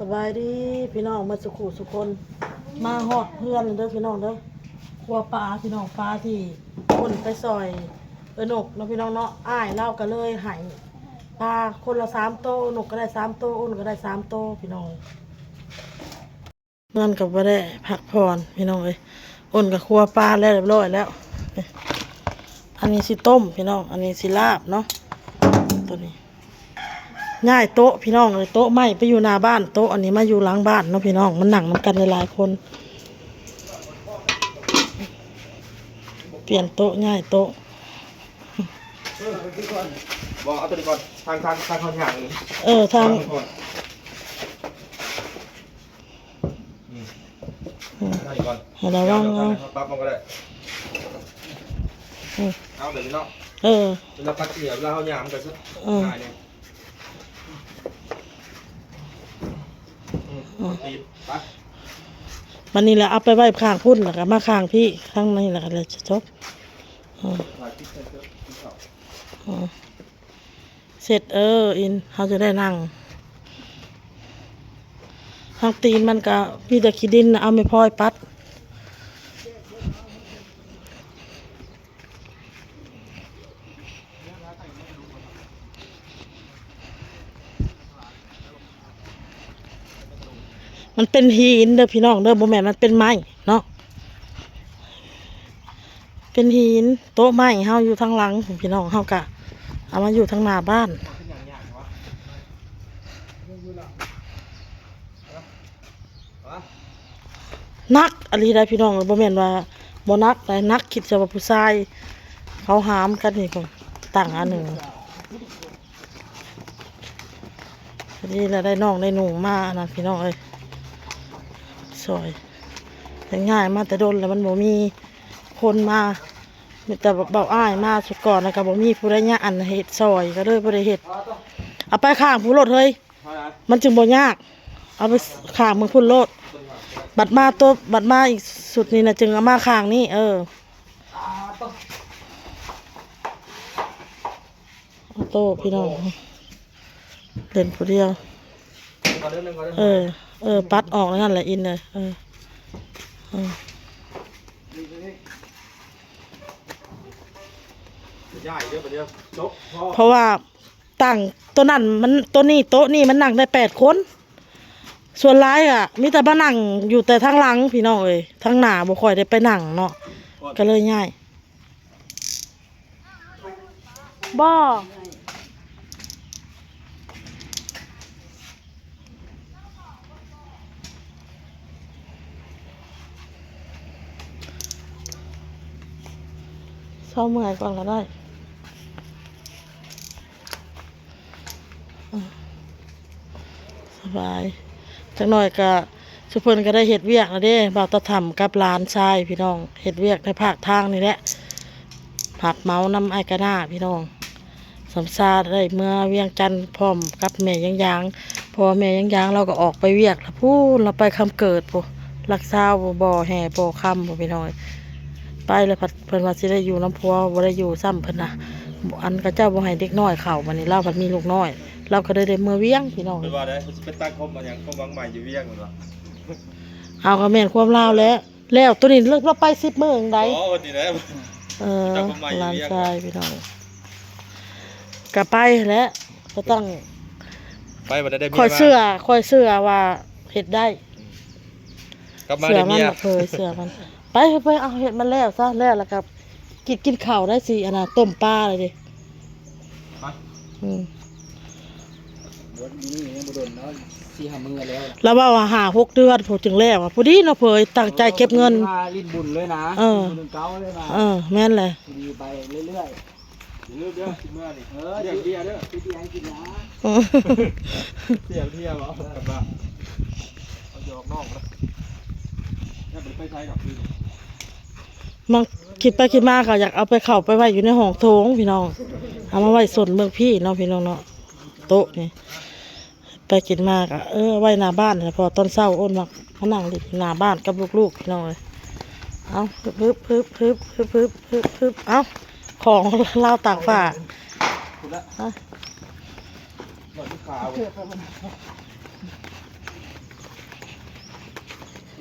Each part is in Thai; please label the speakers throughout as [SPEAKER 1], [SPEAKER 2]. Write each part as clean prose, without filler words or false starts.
[SPEAKER 1] สบายดีพี่น้องมาสุขุสุคนมาฮอดเพื่อนเด้อพี่น้องเด้อครัวปลาพี่น้องปลาที่คนไปซอยนกเนาะพี่น้องเนาะอ้ายเล่าก็เลยให้ปลาคนละ3 โตนกก็ได้3 โตอ้นก็ได้3 โตพี่น้องนั่นก็บ่ได้พักผ่อนพี่น้องเอ้ยอ้นก็ครัวปลาแล้วเรียบร้อยแล้วอันนี้สิต้มพี่น้องอันนี้สิลาบเนาะตัวนี้ง่ายโต๊ะพี่น้องเลยโต๊ะไม่ไปอยู่หน้าบ้านโต๊ะอันนี้มาอยู่หลังบ้านเนาะพี่น้องมันหนังมันกันหลายคนเปลี่ยนโต๊ะง่ายโต๊ะ
[SPEAKER 2] บอกเอาตัวนี้ก่อนทางอย่างนี้
[SPEAKER 1] ทาง
[SPEAKER 2] ได้ก่อน
[SPEAKER 1] ให้ระวังเอา
[SPEAKER 2] ปั๊บมันก็ได้เอาแบบนี้เนาะเราปัดเสียบเราเอาหยามกันสักง่ายเนี่ยตีไป
[SPEAKER 1] มันนี่แหละเอาไปไว้ข้างพุ่นแล้วก็มาข้างพี่ข้างนี้แล้วก็เลยจะจบเสร็จอินเขาจะได้นั่งทางตีนมันก็พี่จะขี้ดินเอาไม่พอยปัดมันเป็นหินเด้อพี่น้องเด้อบ่แม่นมันเป็นไม้เนาะเป็นหินโต๊ะไม้เฮาอยู่ทางหลังพี่น้องเฮากะเอามาอยู่ทางหน้าบ้านนักอะไรได้พี่น้องบ่แม่นว่าบ่นักได้นักคิดจะว่าผู้ชายเขาหามกันนี่พุ่นต่างอันหนึ่งนี่แหละได้น้องได้หนุ่งมานะพี่น้องเอ้ยซอยง่ายมาแต่โดนแล้วมันบ่มีคนมาแต่เบาอ้ายมาสุดก่อนแล้วก็บ่มีผู้ใดยากอันเฮ็ดซอยก็เลยบ่ได้เฮ็ดเอาไปข้างผู้รถเฮ้ยมันจึงบ่ยากเอาไปข้างมึงพุ่นรถบัดมาอีกสุดนี่นะจึงเอามาข้างนี่โตพี่น้องเล่นผู้เดียวปัดออกแล้วนั่นแหละอินเลยเพราะว่าตั้งตัวนั้นมันตัวนี้โต๊ะนี่มันนั่งได้8 คนส่วนร้ายมีแต่มานั่งอยู่แต่ทางหลังพี่น้องเอ้ยทางหน้าบ่ค่อยได้ไปนั่งเนาะก็เลยง่ายบ่เศร้าเมื่อยก่อนก็ได้สบายจักหน่อยก็สุเพิ่นก็ได้เฮ็ดเวียกแล้วเด้บ่าวตะถ่ำกับหลานชายพี่น้องเฮ็ดเวียกในภาคทางนี่แหละผักเมาน้ำไอ้กระด้าพี่น้องสำซาได้เมื่อเวียงจันทร์พร้อมกับแม่ยังพอแม่ยังเราก็ออกไปเวียกแล้วพูนเราไปคำเกิดปุ๊รักษาบ่อแห่บ่อคำพี่น้องไปแล้วเพิ่นว่าสิได้อยู่น้ำพัวบ่ได้อยู่ซ้ำเพิ่นนะอันก็เจ้าบ่ให้เด็กน้อยเข้าบัดนี้เราพัดมีลูกน้อยเราก็ได้เมื่อเวียงพี่น้อง
[SPEAKER 2] เป็นว่าได้เป็นตั้งคมมาอย่างคมวังใหม่อยู่เวียงเหมือนว่า
[SPEAKER 1] เอาก็แม่นความลาวแล้วตัวนี้เลิกเราไป10 มื้อจังได๋
[SPEAKER 2] วันนี้นะ
[SPEAKER 1] หลานชายพี่น้องก็ไปแล้วก็ต้อง
[SPEAKER 2] ไปวันได้
[SPEAKER 1] คอยเสื้อว่าเฮ็ดได้เสื้อมันเสื้อมันไปเอาเฮ็ดมันแล้วซะแล้วก็กินข้าวได้สิอันน่ะต้มปลาเลยดิแล้วว่า5-6 เดือนผู้จึงแล้วผู้ดีเนาะเผยตั้งใจเก็บเงิน
[SPEAKER 3] ลิ้นบุญเลยนะบุญเก่าเลยนะ
[SPEAKER 1] แม่นเลย
[SPEAKER 3] ดีไปเรื่อย
[SPEAKER 2] เรื่อยๆเมื่อนี่เดี๋ยวเบียร์เด้อ
[SPEAKER 3] เบียร์กินนะ
[SPEAKER 2] เที่ยวเหรอกับว่าเอาหยอกนอกแล้วน่าไปใช้กับพี่
[SPEAKER 1] มันคิดไปคิดมาก็อยากเอาไปเข้าไปไว้อยู่ในห้องโถงพี่น้องเอามาไว้ส่วนเมืองพี่เนาะพี่น้องเนาะโต๊ะนี่ไปกินมากไว้หน้าบ้านพอตอนเช้าอ้นมานั่งอยู่หน้าบ้านกับลูกๆพี่น้องเลยเอาพึบเอาของเล่าตากฝา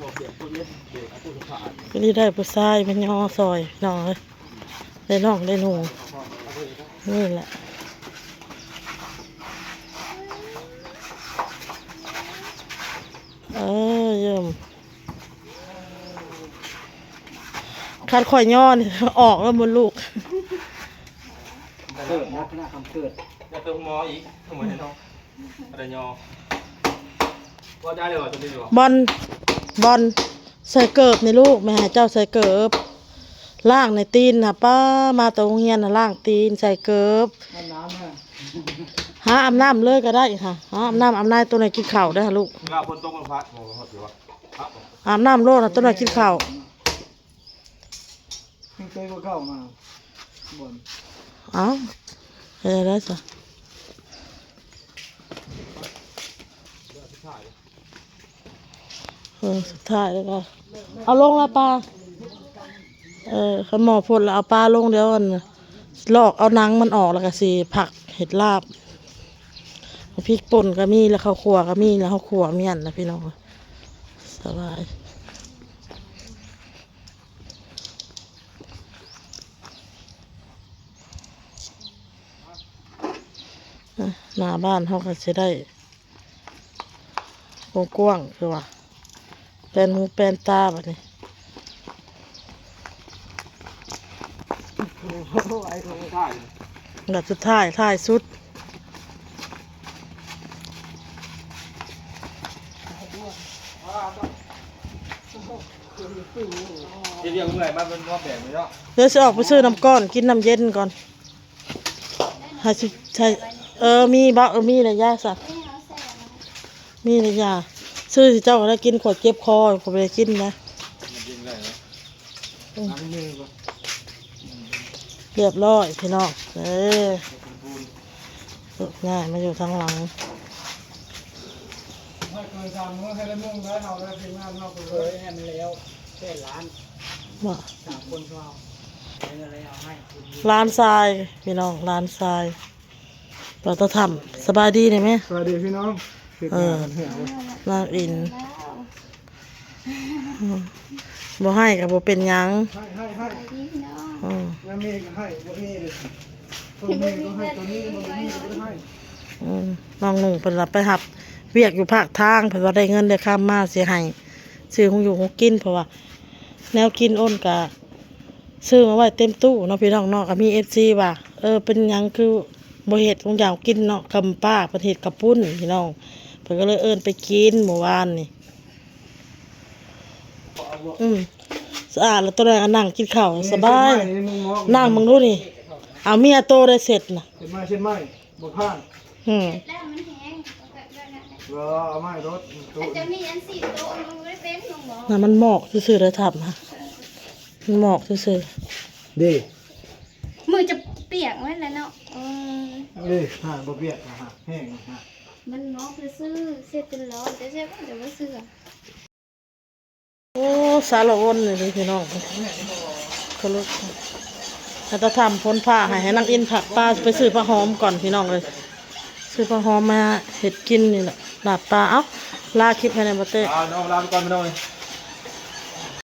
[SPEAKER 2] บอกเสียงคนเล่นเด็กผู้สะอาด
[SPEAKER 1] ก็นี่ได้ผู้ชายมันย่อซอยน้องเลยได้น้องได้หนูนี่แหละเยี่ยมคัดข่อยย่อนี่ออกแล้วบนลูก
[SPEAKER 3] เกิดนะคณะคำเกิด
[SPEAKER 2] อย่าเติมหมออีกทำไมน้องอะไรยอว่าได้เลยว่ะตัวนี้ดีกว่า
[SPEAKER 1] บอลใส่เกิบในลูกแม่ให้เจ้าใส่เกิบล่างในตีนนะป้ามาตรงเฮียนนะล่างตีนใส่เกิบ
[SPEAKER 3] น้ำเนี่ย
[SPEAKER 1] หาอาบน้ำเลยก็ได้ค่ะหาอาบน้ำตัวไหนกินข้าวได้ค่ะลูก
[SPEAKER 2] เวลาคนตกมันพัดโอ้โหถือว่าพัด
[SPEAKER 1] อาบน้ำโลดนะตัวไหนกินข้าว
[SPEAKER 3] เพิ่งเคยเข้ามาบ่น
[SPEAKER 1] เอ้าเฮ้ยได้จ้ะสุดท้ายแล้วก็เอาลงแล้วป้าขมอพ่นแล้วเอาปลาลงเดี๋ยวมันลอกเอาหนังมันออกแล้วก็สิผักเห็ดลาบพริกป่นก็มีแล้วข้าวคั่วก็มีแล้วข้าวคั่วเมี่ยนนะพี่น้องสบายหน้าบ้านเขาก็จะได้กว้างๆคือว่าแปลนหูแปลนตาแบบนี้
[SPEAKER 3] ไอ้ตัว
[SPEAKER 2] ใช่
[SPEAKER 1] แบบสุดท้ายสุด
[SPEAKER 2] เรียกเมื่อยมันเป็นรอบแบ่งเลยเนาะ
[SPEAKER 1] เดี๋ยวจะออกไปซื้อน้ำก้อนกินน้ำเย็นก่อนให้สิใช่มีบะมีอะไรยาสักมีอะไรยาซื้อสิเจ้าก็ได้กินขวดเจ็บคอผมไปกินนะ
[SPEAKER 2] มันยิงได้นะ
[SPEAKER 3] น้ำมือก่อน
[SPEAKER 1] เรียบร้อยพี่น้องง่ายมาอยู่ทางหลัง
[SPEAKER 3] ให้เคยทำเมื่อให้ได้มุ่งได้เราได้พิมพ์งานเราเคยให้มันแล้วแค่ล้าน
[SPEAKER 1] ว่า
[SPEAKER 3] 3 คนก็เอาเงินอะไรเอาให้
[SPEAKER 1] ร้านทรายพี่น้องร้านทรายเราต้องทำสบายดีเลยไหม
[SPEAKER 3] สวัสดีพี่น้อง
[SPEAKER 1] นางอินบ่ให้กับบ่เป็นหยัง
[SPEAKER 3] ให้แล้วมีก็ให้บ่มีเลยตัวนี้ก็ให้ตัวนี้บ่มีก็ให้
[SPEAKER 1] น้องหนุ่งเพิ่นรับไปหับเวียกอยู่ภาคทางเพิ่นว่าได้เงินได้ค่ามาเสียให้ซื้อของอยู่ของกินเพราะว่าแนวกินอ้นกะซื้อมาไว้เต็มตู้เนาะพี่น้องเนาะก็มี FC ว่าเป็นหยังคือบ่เฮ็ดของอย่างกินเนาะกำป้าประเทศกระปุ้นพี่น้องเพิ่นก็เลยเอิ้นไปกินเมื่อวานนี่สะอาดแล้วตัวนั้นก็นั่งกินข้าวสบายนั่งมึงดูนี่เอาเมียโตได้เสร็จน่ะ
[SPEAKER 3] เช่นไม้บ่ผ่าน
[SPEAKER 4] แล้วมันแห้งแบบนั้น
[SPEAKER 3] เอาไม้รถ
[SPEAKER 4] มันจะมีอัน4โต๊ะมันไม่ได้เป็นลงบอก
[SPEAKER 1] น่ะมันหมอกซื่อๆเลยทับนะมันหมอกซื่อ
[SPEAKER 3] ดี
[SPEAKER 4] มือจะเปียกไว้แล้วเนาะ
[SPEAKER 3] ดีบ่เปียกแห้ง
[SPEAKER 4] มันนอกซื้อเสร็จจนร้อนแต่ใช่ป่ะเดี๋ยวว่าซื้อ
[SPEAKER 1] ๆโอ้สารวนเลยพี่น้องเขาลุกถ้าจะทำพ้นผ้าให้นางอินผักปลาไปซื้อผ้าหอมก่อนพี่น้องเลยซื้อผ้าหอมมาเห็ดกินนี่แหละลาบปลาเอ้าลาคลิปให้ในประเทศ
[SPEAKER 2] น้องลาไปก่อนไม่ต้องเลย
[SPEAKER 1] บ